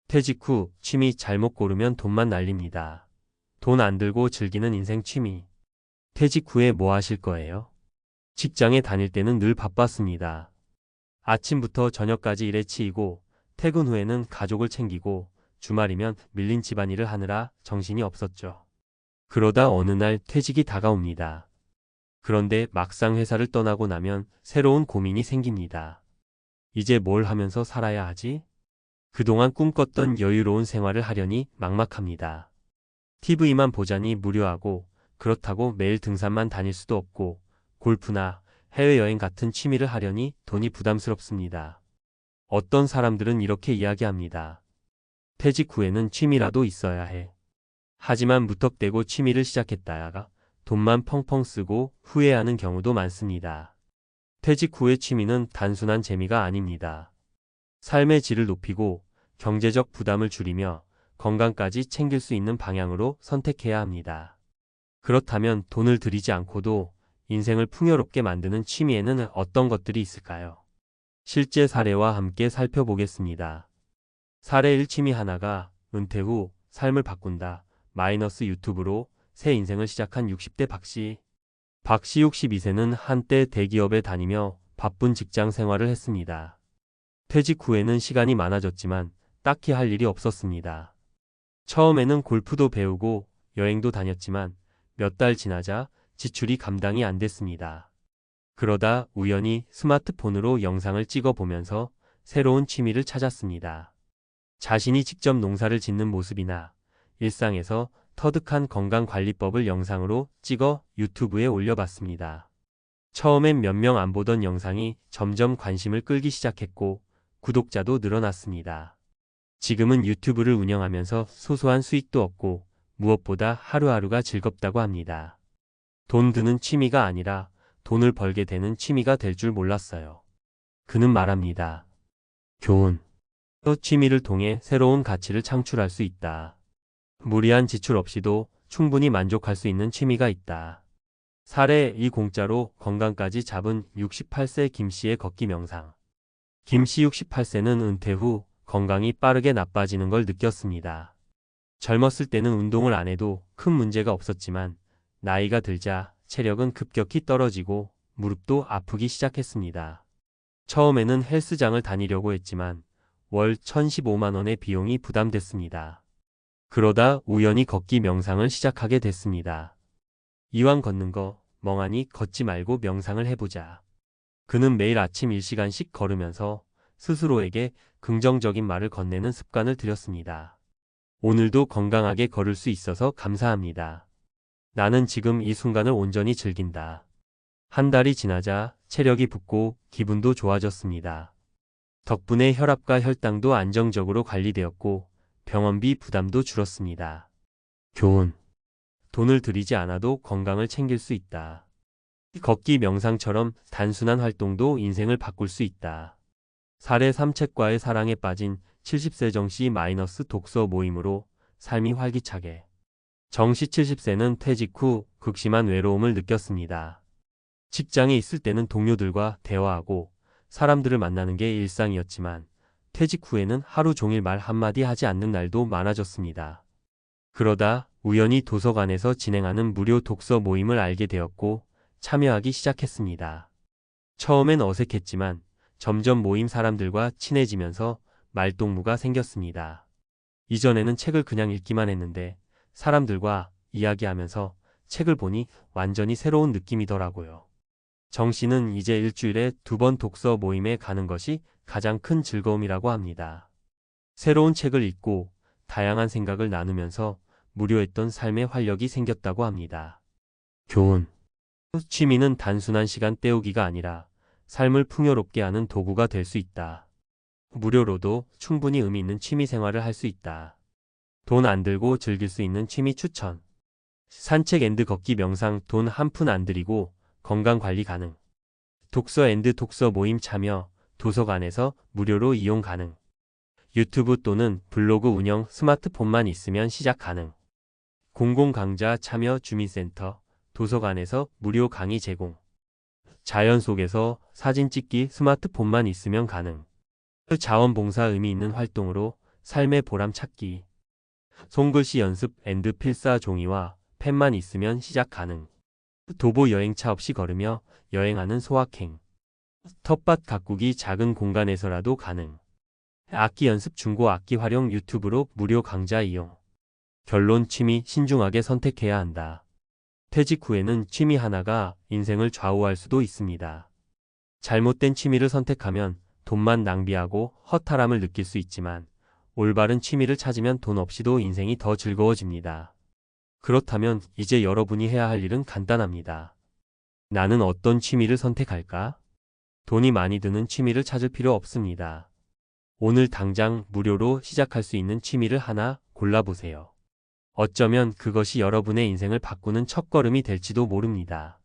퇴직 후 취미 잘못 고르면 돈만 날립니다. 돈 안 들고 즐기는 인생 취미. 퇴직 후에 뭐 하실 거예요? 직장에 다닐 때는 늘 바빴습니다. 아침부터 저녁까지 일에 치이고 퇴근 후에는 가족을 챙기고 주말이면 밀린 집안일을 하느라 정신이 없었죠. 그러다 어느 날 퇴직이 다가옵니다. 그런데 막상 회사를 떠나고 나면 새로운 고민이 생깁니다. 이제 뭘 하면서 살아야 하지? 그동안 꿈꿨던 여유로운 생활을 하려니 막막합니다. TV만 보자니 무료하고 그렇다고 매일 등산만 다닐 수도 없고 골프나 해외여행 같은 취미를 하려니 돈이 부담스럽습니다. 어떤 사람들은 이렇게 이야기합니다. 퇴직 후에는 취미라도 있어야 해. 하지만 무턱대고 취미를 시작했다가 돈만 펑펑 쓰고 후회하는 경우도 많습니다. 퇴직 후의 취미는 단순한 재미가 아닙니다. 삶의 질을 높이고 경제적 부담을 줄이며 건강까지 챙길 수 있는 방향으로 선택해야 합니다. 그렇다면 돈을 들이지 않고도 인생을 풍요롭게 만드는 취미에는 어떤 것들이 있을까요? 실제 사례와 함께 살펴보겠습니다. 사례 1 취미 하나가 은퇴 후 삶을 바꾼다. 마이너스 유튜브로 새 인생을 시작한 60대 박씨. 박씨 62세는 한때 대기업에 다니며 바쁜 직장 생활을 했습니다. 퇴직 후에는 시간이 많아졌지만 딱히 할 일이 없었습니다. 처음에는 골프도 배우고 여행도 다녔지만 몇 달 지나자 지출이 감당이 안 됐습니다. 그러다 우연히 스마트폰으로 영상을 찍어 보면서 새로운 취미를 찾았습니다. 자신이 직접 농사를 짓는 모습이나 일상에서 터득한 건강관리법을 영상으로 찍어 유튜브에 올려봤습니다. 처음엔 몇 명 안 보던 영상이 점점 관심을 끌기 시작했고 구독자도 늘어났습니다. 지금은 유튜브를 운영하면서 소소한 수익도 얻고 무엇보다 하루하루가 즐겁다고 합니다. 돈 드는 취미가 아니라 돈을 벌게 되는 취미가 될 줄 몰랐어요. 그는 말합니다. 교훈. 또 취미를 통해 새로운 가치를 창출할 수 있다. 무리한 지출 없이도 충분히 만족할 수 있는 취미가 있다. 사례 2 공짜로 건강까지 잡은 68세 김씨의 걷기 명상. 김씨 68세는 은퇴 후 건강이 빠르게 나빠지는 걸 느꼈습니다. 젊었을 때는 운동을 안 해도 큰 문제가 없었지만 나이가 들자 체력은 급격히 떨어지고 무릎도 아프기 시작했습니다. 처음에는 헬스장을 다니려고 했지만 월 1,015만 원의 비용이 부담됐습니다. 그러다 우연히 걷기 명상을 시작하게 됐습니다. 이왕 걷는 거 멍하니 걷지 말고 명상을 해보자. 그는 매일 아침 1시간씩 걸으면서 스스로에게 긍정적인 말을 건네는 습관을 들였습니다. 오늘도 건강하게 걸을 수 있어서 감사합니다. 나는 지금 이 순간을 온전히 즐긴다. 한 달이 지나자 체력이 붙고 기분도 좋아졌습니다. 덕분에 혈압과 혈당도 안정적으로 관리되었고 병원비 부담도 줄었습니다. 교훈. 돈을 들이지 않아도 건강을 챙길 수 있다. 걷기 명상처럼 단순한 활동도 인생을 바꿀 수 있다. 사례 3 책과의 사랑에 빠진 70세 정씨 마이너스 독서 모임으로 삶이 활기차게. 정씨 70세는 퇴직 후 극심한 외로움을 느꼈습니다. 직장에 있을 때는 동료들과 대화하고 사람들을 만나는 게 일상이었지만 퇴직 후에는 하루 종일 말 한마디 하지 않는 날도 많아졌습니다. 그러다 우연히 도서관에서 진행하는 무료 독서 모임을 알게 되었고 참여하기 시작했습니다. 처음엔 어색했지만 점점 모임 사람들과 친해지면서 말동무가 생겼습니다. 이전에는 책을 그냥 읽기만 했는데 사람들과 이야기하면서 책을 보니 완전히 새로운 느낌이더라고요. 정 씨는 이제 일주일에 2번 독서 모임에 가는 것이 가장 큰 즐거움이라고 합니다. 새로운 책을 읽고 다양한 생각을 나누면서 무료했던 삶의 활력이 생겼다고 합니다. 교훈. 취미는 단순한 시간 때우기가 아니라 삶을 풍요롭게 하는 도구가 될 수 있다. 무료로도 충분히 의미 있는 취미 생활을 할 수 있다. 돈 안 들고 즐길 수 있는 취미 추천. 산책 앤드 걷기 명상 돈 한 푼 안 들이고 건강관리 가능. 독서 앤드 독서 모임 참여 도서관에서 무료로 이용 가능. 유튜브 또는 블로그 운영 스마트폰만 있으면 시작 가능. 공공강좌 참여 주민센터 도서관에서 무료 강의 제공. 자연 속에서 사진 찍기 스마트폰만 있으면 가능. 자원봉사 의미 있는 활동으로 삶의 보람 찾기. 손글씨 연습 앤드 필사 종이와 펜만 있으면 시작 가능. 도보 여행차 없이 걸으며 여행하는 소확행. 텃밭 가꾸기 작은 공간에서라도 가능. 악기 연습 중고 악기 활용 유튜브로 무료 강좌 이용. 결론 취미 신중하게 선택해야 한다. 퇴직 후에는 취미 하나가 인생을 좌우할 수도 있습니다. 잘못된 취미를 선택하면 돈만 낭비하고 허탈함을 느낄 수 있지만 올바른 취미를 찾으면 돈 없이도 인생이 더 즐거워집니다. 그렇다면 이제 여러분이 해야 할 일은 간단합니다. 나는 어떤 취미를 선택할까? 돈이 많이 드는 취미를 찾을 필요 없습니다. 오늘 당장 무료로 시작할 수 있는 취미를 하나 골라보세요. 어쩌면 그것이 여러분의 인생을 바꾸는 첫걸음이 될지도 모릅니다.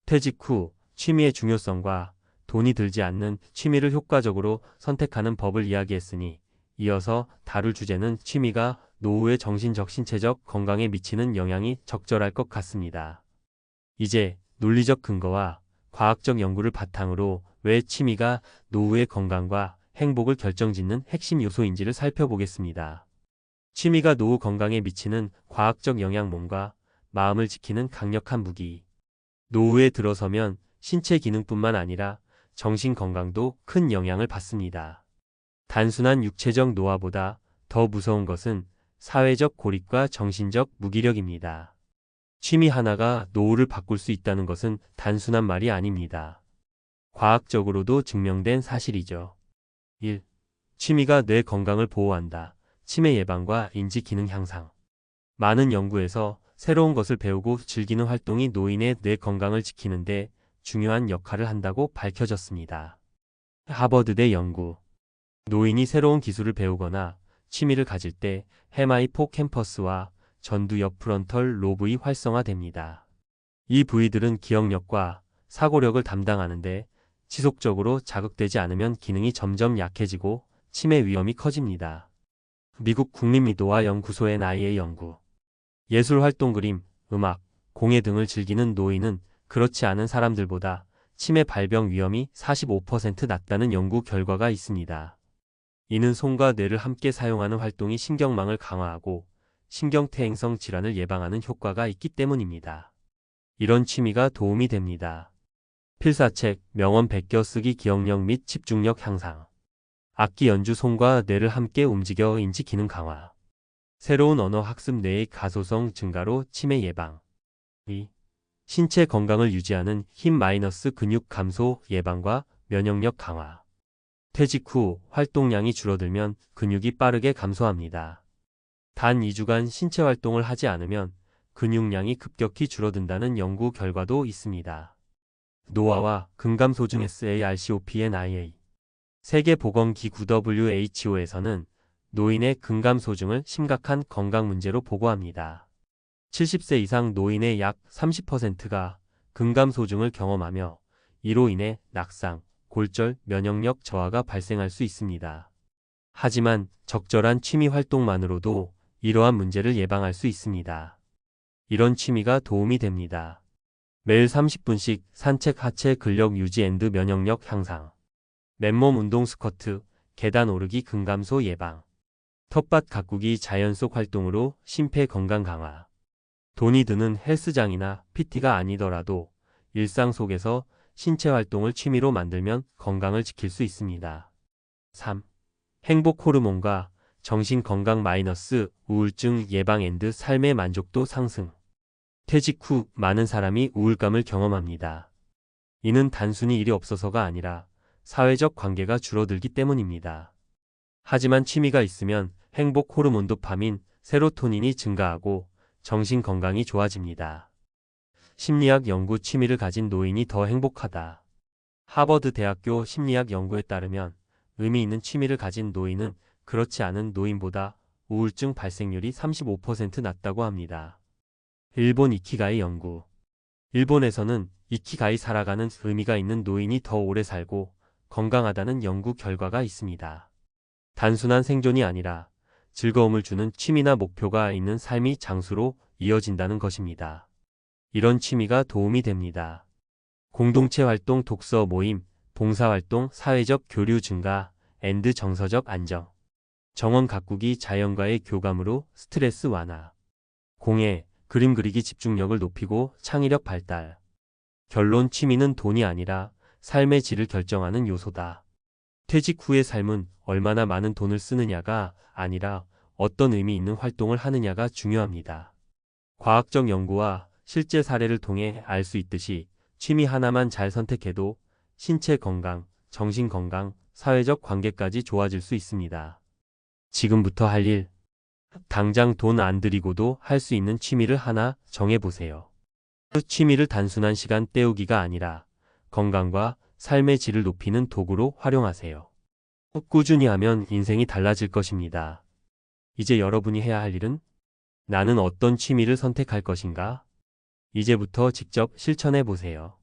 퇴직 후 취미의 중요성과 돈이 들지 않는 취미를 효과적으로 선택하는 법을 이야기했으니 이어서 다룰 주제는 취미가 노후의 정신적 신체적 건강에 미치는 영향이 적절할 것 같습니다. 이제 논리적 근거와 과학적 연구를 바탕으로 왜 취미가 노후의 건강과 행복을 결정짓는 핵심 요소인지를 살펴보겠습니다. 취미가 노후 건강에 미치는 과학적 영향. 몸과 마음을 지키는 강력한 무기. 노후에 들어서면 신체 기능뿐만 아니라 정신 건강도 큰 영향을 받습니다. 단순한 육체적 노화보다 더 무서운 것은 사회적 고립과 정신적 무기력입니다. 취미 하나가 노후를 바꿀 수 있다는 것은 단순한 말이 아닙니다. 과학적으로도 증명된 사실이죠. 1. 취미가 뇌 건강을 보호한다. 치매 예방과 인지 기능 향상. 많은 연구에서 새로운 것을 배우고 즐기는 활동이 노인의 뇌 건강을 지키는데 중요한 역할을 한다고 밝혀졌습니다. 하버드대 연구. 노인이 새로운 기술을 배우거나 취미를 가질 때 헤마이포캠퍼스와 전두 옆 프론털 로브이 활성화됩니다. 이 부위들은 기억력과 사고력을 담당하는데 지속적으로 자극되지 않으면 기능이 점점 약해지고 치매 위험이 커집니다. 미국 국립미노화 연구소의 NIA 연구. 예술 활동, 그림, 음악, 공예 등을 즐기는 노인은 그렇지 않은 사람들보다 치매 발병 위험이 45% 낮다는 연구 결과가 있습니다. 이는 손과 뇌를 함께 사용하는 활동이 신경망을 강화하고 신경퇴행성 질환을 예방하는 효과가 있기 때문입니다. 이런 취미가 도움이 됩니다. 필사책, 명언 베껴쓰기 기억력 및 집중력 향상. 악기 연주 손과 뇌를 함께 움직여 인지 기능 강화. 새로운 언어 학습 뇌의 가소성 증가로 치매 예방. 2. 신체 건강을 유지하는 힘 - 근육 감소 예방과 면역력 강화. 퇴직 후 활동량이 줄어들면 근육이 빠르게 감소합니다. 단 2주간 신체 활동을 하지 않으면 근육량이 급격히 줄어든다는 연구 결과도 있습니다. 노화와 근감소증 SARCOPNIA. 세계보건기구 WHO에서는 노인의 근감소증을 심각한 건강 문제로 보고합니다. 70세 이상 노인의 약 30%가 근감소증을 경험하며 이로 인해 낙상, 골절, 면역력 저하가 발생할 수 있습니다. 하지만 적절한 취미 활동만으로도 이러한 문제를 예방할 수 있습니다. 이런 취미가 도움이 됩니다. 매일 30분씩 산책, 하체 근력 유지 앤드 면역력 향상. 맨몸 운동, 스쿼트, 계단 오르기 근감소 예방. 텃밭 가꾸기 자연 속 활동으로 심폐 건강 강화. 돈이 드는 헬스장이나 PT가 아니더라도 일상 속에서 신체 활동을 취미로 만들면 건강을 지킬 수 있습니다. 3. 행복 호르몬과 정신 건강 - 우울증 예방 앤드 삶의 만족도 상승. 퇴직 후 많은 사람이 우울감을 경험합니다. 이는 단순히 일이 없어서가 아니라 사회적 관계가 줄어들기 때문입니다. 하지만 취미가 있으면 행복 호르몬 도파민, 세로토닌이 증가하고 정신 건강이 좋아집니다. 심리학 연구. 취미를 가진 노인이 더 행복하다. 하버드 대학교 심리학 연구에 따르면 의미 있는 취미를 가진 노인은 그렇지 않은 노인보다 우울증 발생률이 35% 낮다고 합니다. 일본 이키가이 연구. 일본에서는 이키가이 살아가는 의미가 있는 노인이 더 오래 살고 건강하다는 연구 결과가 있습니다. 단순한 생존이 아니라 즐거움을 주는 취미나 목표가 있는 삶이 장수로 이어진다는 것입니다. 이런 취미가 도움이 됩니다. 공동체 활동, 독서 모임, 봉사활동, 사회적 교류 증가 앤드 정서적 안정. 정원 가꾸기 자연과의 교감으로 스트레스 완화. 공예, 그림 그리기 집중력을 높이고 창의력 발달. 결론 취미는 돈이 아니라 삶의 질을 결정하는 요소다. 퇴직 후의 삶은 얼마나 많은 돈을 쓰느냐가 아니라 어떤 의미 있는 활동을 하느냐가 중요합니다. 과학적 연구와 실제 사례를 통해 알 수 있듯이 취미 하나만 잘 선택해도 신체 건강, 정신 건강, 사회적 관계까지 좋아질 수 있습니다. 지금부터 할 일. 당장 돈 안 들이고도 할 수 있는 취미를 하나 정해보세요. 그 취미를 단순한 시간 때우기가 아니라 건강과 삶의 질을 높이는 도구로 활용하세요. 꾸준히 하면 인생이 달라질 것입니다. 이제 여러분이 해야 할 일은 나는 어떤 취미를 선택할 것인가? 이제부터 직접 실천해 보세요.